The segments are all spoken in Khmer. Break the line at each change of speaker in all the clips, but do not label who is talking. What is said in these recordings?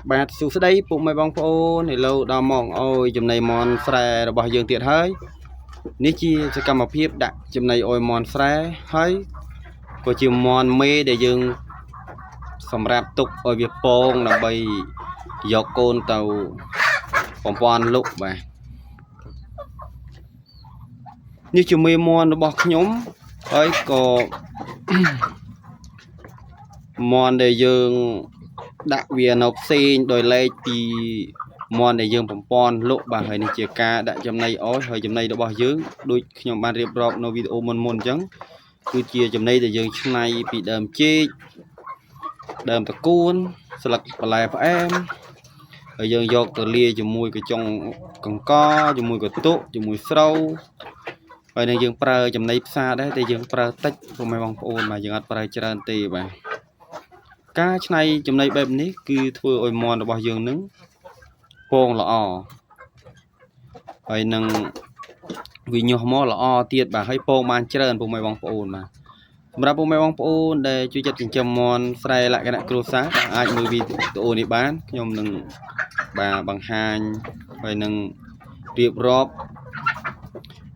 បាទសួស្តីពុកម៉ែបងប្អូនឥឡូវដល់ម៉ោងអើយចំណីមន់ស្រែរបស់យើងទៀតហើយនេះជាសកម្មភាពដាក់ចំណីអុយមន់ស្រែហើយក៏ជាមន់មេដែលយើងសម្រាប់ទុកឲ្យវាពងដើម្បីយកកូនទៅបំពន់លុកបាទនេះជាមេមន់របស់ខ្ញុំហើយក៏មន់ដែលយើងដាក់វានៅផ្សេងដោយឡែកពីមន់ដែលយើងបំពន់លក់បាទហើយនេះជាការដាក់ចំណីអោយហើយចំណីរបស់យើងដូចខ្ញុំបានរៀបរាប់នៅវីដេអូមុនអញ្ចឹងគឺជាចំណីដែលយើងឆ្នៃពីដើមចេកដើមតកួនស្លឹកបន្លែផ្អែមហើយយើងយកទៅលាយជាមួយកញ្ចុងកង្កជាមួយកតុជាមួយស្រូវហើយនឹងយើងប្រើចំណីផ្សារដែរតែយើងប្រើតិចពុកម៉ែបងប្អូនបាទយើងអត់ប្រើច្រើនទេបាទការឆ្នៃចំណីបែបនេះគឺធ្វើឲ្យមន់របស់យើងនឹងពងល្អហើយនឹងវាញាស់មកល្អទៀតបាទហើយពងបានច្រើនពុកម៉ែបងប្អូនបាទសម្រាប់ពុកម៉ែបងប្អូនដែលជួយចិត្តចិញ្ចឹមមន់ស្រែលក្ខណៈគ្រួសារអាចមើលវីដេអូនេះបានខ្ញុំនឹងបាទបង្ហាញហើយនឹងរៀបរាប់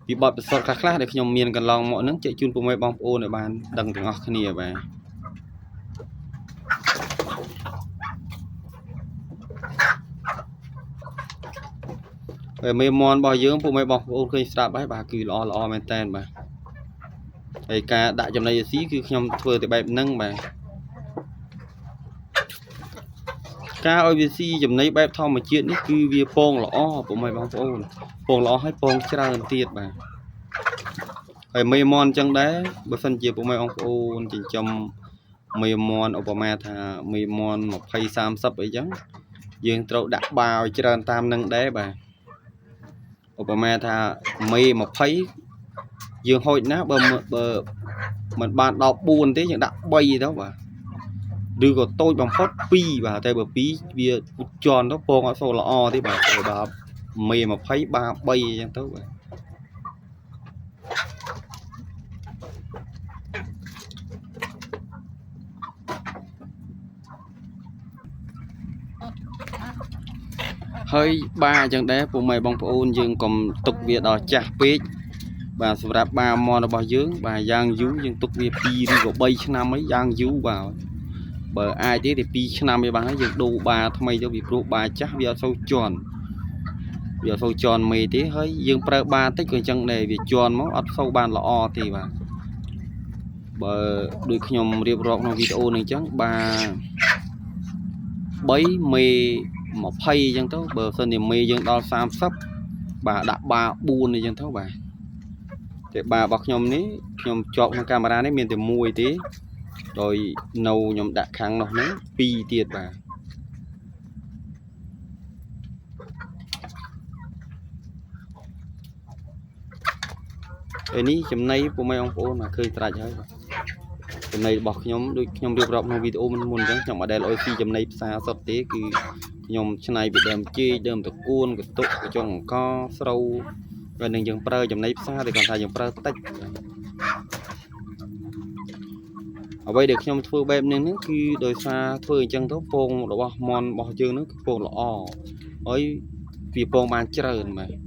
ពីបទពិសោធន៍ខ្លះៗដែលខ្ញុំមានកន្លងមកនឹងជែកជូនពុកម៉ែបងប្អូនឲ្យបានដឹងទាំងអស់គ្នាបាទហើយមេមន់របស់យើងពុកម៉ែបងប្អូនឃើញស្រាប់ហើយបាទគឺល្អមែនតើបាទហើយការដាក់ចំណីអាស៊ីគឺខ្ញុំធ្វើតែបែបហ្នឹងបាទការឲ្យវាស៊ីចំណីបែបធម្មជាតិនេះគឺវាពងល្អពុកម៉ែបងប្អូនពងល្អហើយពងច្រើនទៀតបាទហើយមេមន់អញ្ចឹងដែរបើសិនជាពុកម៉ែបងប្អូនចិញ្ចឹមមេមន់ឧបមាថាមេមន់20 30អីចឹងយើងត្រូវដាក់បាវច្រើនតាមនឹងដែរបាទឧបមាថាមេ20យើងហូចណាបើមិនបានដល់4ទេយើងដាក់3ទៅបាទឬក៏តូចបំផុត2បាទតែបើ2វាជន់ទៅពងអត់សូវល្អទេបាទដល់មេ20បា3អញ្ចឹងទៅបាទហើយបាអញ្ចឹងដែរពុកម៉ែបងប្អូនយើងកុំទុកវាដល់ចាស់ពេកបាទសម្រាប់បាមន់របស់យើងបាទយ៉ាងយូរយើងទុកវា2ឬក៏3ឆ្នាំអីយ៉ាងយូរបាទបើអាចទេតែ2ឆ្នាំឯបានហើយយើងដូរបាថ្មីទៅពីព្រោះបាចាស់វាអត់សូវជន់វាអត់សូវជន់មេទេហើយយើងប្រើបាតិចក៏អញ្ចឹងដែរវាជន់មកអត់សូវបានល្អទេបាទបើដូចខ្ញុំរៀបរាប់ក្នុងវីដេអូនេះអញ្ចឹងបា3មេ20អញ្ចឹងទៅបើសិនជាមេយើងដល់30បាទដាក់បា4អញ្ចឹងទៅបាទតែបារបស់ខ្ញុំនេះខ្ញុំជាប់ក្នុងកាមេរ៉ានេះមានតែ1ទេដោយនៅខ្ញុំដាក់ខាងនោះហ្នឹង2ទៀតបាទហើយនេះចំណីពុកម៉ែបងប្អូនឃើញត្រាច់ហើយចំណីរបស់ខ្ញុំដូចខ្ញុំរៀបរាប់ក្នុងវីដេអូមុនអញ្ចឹងខ្ញុំអត់ដែលឲ្យស៊ីចំណីផ្សារសុទ្ធទេគឺខ្ញុំឆ្នៃពីដើមចេកដើមតកួនកតុកកញ្ចុងអង្ករស្រូវហើយនឹងយើងប្រើចំណីផ្សារតែគាត់ថាយើងប្រើតិចអ្វីដែលខ្ញុំធ្វើបែបនេះគឺដោយសារធ្វើអញ្ចឹងទៅពងរបស់មន់របស់យើងនឹងគឺពងល្អហើយវាពងបានច្រើនបាទ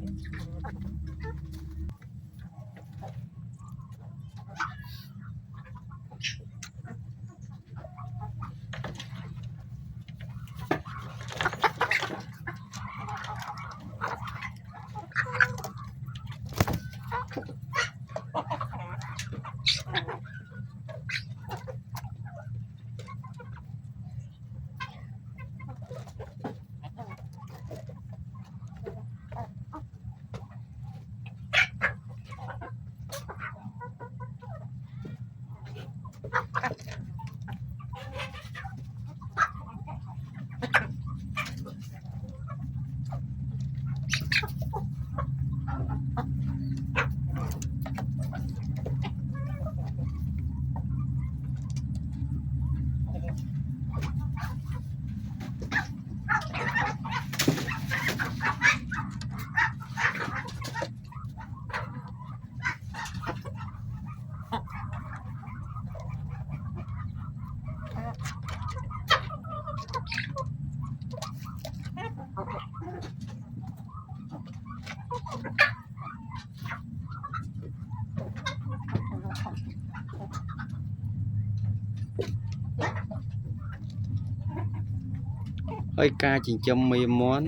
ហើយការចិញ្ចឹមមេមាន់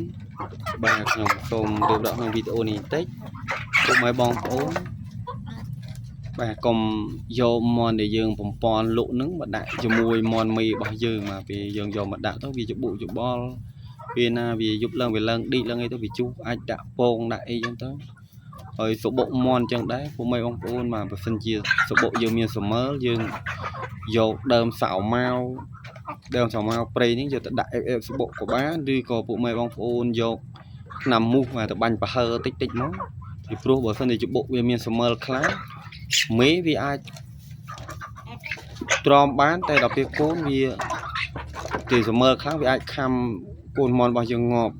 បាទខ្ញុំសូមរៀបរាប់ក្នុងវីដេអូនេះបន្តិចពុកម៉ែបងប្អូនបាទកុំយកមាន់ដែលយើងបំពន់លក់នឹងមកដាក់ជាមួយមាន់មេរបស់យើងមកពេលយើងយកមកដាក់ទៅវាច្បុកច្បល់ពេលណាវាយប់ឡើងវាឡើងឌីកឡើងអីទៅវាជុះអាចដាក់ពងដាក់អីចឹងទៅហើយសបុកមាន់ចឹងដែរពុកម៉ែបងប្អូនបាទបើសិនជាសបុកយើងមានសមើលយើងយកដើមសៅម៉ៅព្រៃនេះយកទៅដាក់អេបសបុកក៏បានឬក៏ពុកម៉ែបងប្អូនយកថ្នាំមូសមកទៅបាញ់ប្រហើតិចមកពីព្រោះបើសិនជាច្បុកវាមានសមើលខ្លាំងមេវាអាចទ្រាំបានតែដល់ពេលកូនវាគេសមើលខ្លាំងវាអាចខំកូនមាន់របស់យើងងាប់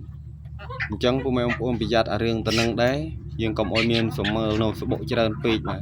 អញ្ចឹងពុកម៉ែបងប្អូនប្រយ័ត្នអារឿងទៅនឹងដែរយើងកុំឲ្យមានសមើលនៅសបុកច្រើនពេកបាទ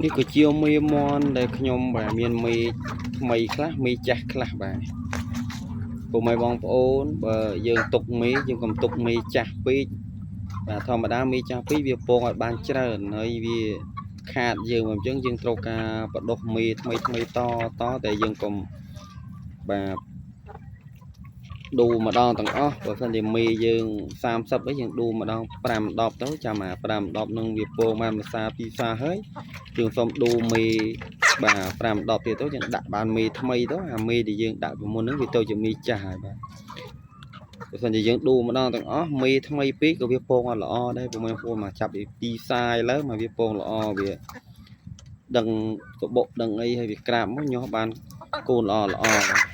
នេះក៏ជាមេមាន់ដែលខ្ញុំបាទមានមេថ្មីខ្លះមេចាស់ខ្លះបាទពុកម៉ែបងប្អូនបើយើងទុកមេយើងកុំទុកមេចាស់ពេកបាទធម្មតាមេចាស់ពេកវាពងឲ្យបានច្រើនហើយវាខាតយើងអញ្ចឹងយើងត្រូវការបដោះមេថ្មីតតែយើងកុំបាទដូរម្ដងទាំងអស់បើសិនជាមេយើង30អីយើងដូរម្ដង5 10ទៅចាំអា5 10នឹងវាពងបានមួយសាពីរសាហើយយើងសុំដូរមេបាទ5 10ទៀតទៅយើងដាក់បានមេថ្មីទៅអាមេដែលយើងដាក់ពីមុនហ្នឹងវាទៅជាមេចាស់ហើយបាទបើសិនជាយើងដូរម្ដងទាំងអស់មេថ្មីពេកក៏វាពងអត់ល្អដែរពុកម៉ែបងប្អូនមកចាប់ពីសាយឡើងមកវាពងល្អវាដឹងសបុកដឹងអីហើយវាក្រាបមកញាស់បានកូនល្អបាទ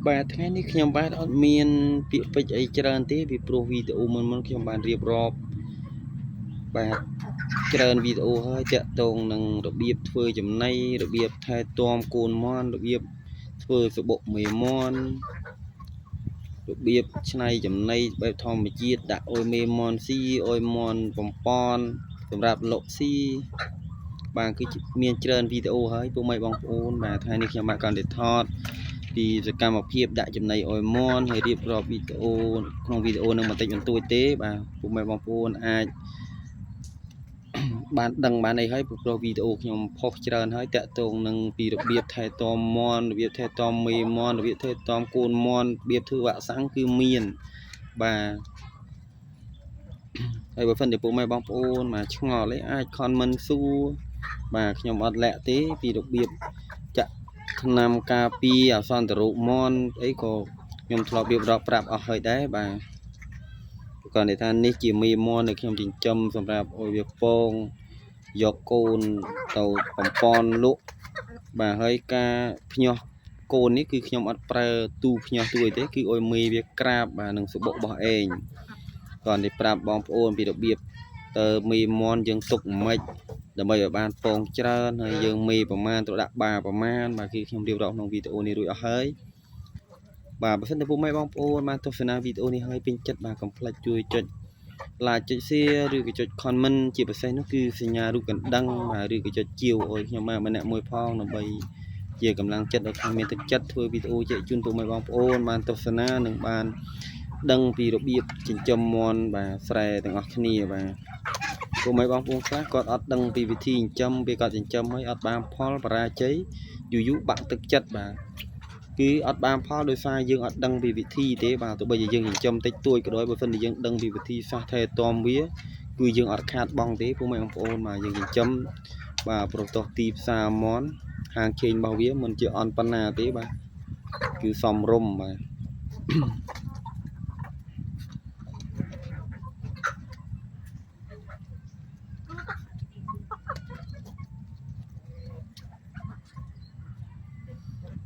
បាទថ្ងៃនេះខ្ញុំបាទអត់មានពាក្យពេចន៍អីច្រើនទេពីព្រោះវីដេអូមុនខ្ញុំបានរៀបរាប់បាទច្រើនវីដេអូហើយតាក់ទងនឹងរបៀបធ្វើចំណីរបៀបថែទាំកូនមាន់របៀប ធ្វើសបុកមេមន់របៀបឆ្នៃចំណីបែបធម្មជាតិដាក់អុយមេមន់ស៊ីអុយមន់បំពន់សម្រាប់លក់ស៊ីបាទគឺមានច្រើនវីដេអូហើយពុកម៉ែបងប្អូនបាទថ្ងៃនេះខ្ញុំបាទក៏ได้ថតពីសកម្មភាពដាក់ចំណីអុយមន់ហើយរៀបរាប់វីដេអូក្នុងវីដេអូនឹងបន្តិចបន្តួចទេបាទពុកម៉ែបងប្អូនអាចបានដឹងបានអីហើយព្រោះវីដេអូខ្ញុំផុសច្រើនហើយតាក់ទងនឹងពីរបៀបថែទាំមន់របៀបថែទាំមេមន់របៀបថែទាំកូនមន់របៀបធ្វើវ៉ាក់សាំងគឺមានបាទហើយបើសិនជាពុកម៉ែបងប្អូនមកឆ្ងល់អីអាចខនមិនសួរបាទខ្ញុំអត់លាក់ទេពីរបៀបចាក់ថ្នាំការពារអសន្នរោគមន់អីក៏ខ្ញុំធ្លាប់រៀបរាប់ប្រាប់អស់ហើយដែរបាទគាត់និយាយថានេះជាមេមន់ដែលខ្ញុំចិញ្ចឹមសម្រាប់ឲ្យវាពងយកកូនទៅបំពន់លក់បាទហើយការភ្ញាស់កូននេះគឺខ្ញុំអត់ប្រើទូភ្ញាស់ទួយទេគឺឲ្យមេវាក្រាបបាទនឹងសបុករបស់ឯងគាត់និយាយប្រាប់បងប្អូនពីរបៀបទៅមេមន់យើងទុកមិនដើម្បីឲ្យបានពងច្រើនហើយយើងមេប្រមាណត្រូវដាក់បាប្រមាណបាទគឺខ្ញុំរៀបរាប់ក្នុងវីដេអូនេះរួចអស់ហើយបាទបើសិនតែពុកម៉ែបងប្អូនបានទស្សនាវីដេអូនេះហើយពេញចិត្តបាទកុំភ្លេចជួយចុច like ចុច share ឬក៏ចុច comment ជាពិសេសនោះគឺសញ្ញារូបកណ្ដឹងបាទឬក៏ចុចជាវឲ្យខ្ញុំម្នាក់មួយផងដើម្បីជាកម្លាំងចិត្តឲ្យខ្ញុំមានទឹកចិត្តធ្វើវីដេអូជែកជូនពុកម៉ែបងប្អូនបានទស្សនានិងបានដឹងពីរបៀបចិញ្ចឹមមាន់បាទស្រែទាំងអស់គ្នាបាទពុកម៉ែបងប្អូនខ្លះគាត់អត់ដឹងពីវិធីចិញ្ចឹមពេលគាត់ចិញ្ចឹមហើយអត់បានផលបរាជ័យយូរបាក់ទឹកចិត្តបាទគឺអត់បានផលដោយសារយើងអត់ដឹងពីវិធីទេបាទទោះបីជាយើងចិញ្ចឹមតិចតួចក៏ដោយបើមិនតែយើងដឹងពីវិធីសាស្ត្រថែទាំវាគឺយើងអត់ខាតបង់ទេពុកម៉ែបងប្អូនបាទយើងចិញ្ចឹមបាទប្រទោះទីផ្សារមន់ហាងខេងរបស់វាមិនជាអន់ប៉ុណ្ណាទេបាទគឺសមរម្យបាទ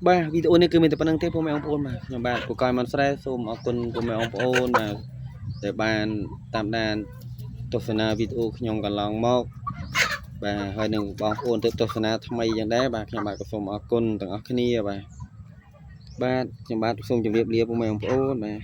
បាទវីដេអូនេះគឺមានតែប៉ុណ្្នឹងទេពុកម៉ែបងប្អូនបាទខ្ញុំបាទពូកែមិនស្រែសូមអរគុណពុកម៉ែបងប្អូនបាទដែលបានតាមដានទស្សនាវីដេអូខ្ញុំកន្លងមកបាទហើយនឹងបងប្អូនទៅទស្សនាថ្មីយ៉ាងដែរបាទខ្ញុំបាទក៏សូមអរគុណទាំងអស់គ្នាបាទខ្ញុំបាទសូមជម្រាបលាពុកម៉ែបងប្អូនបាទ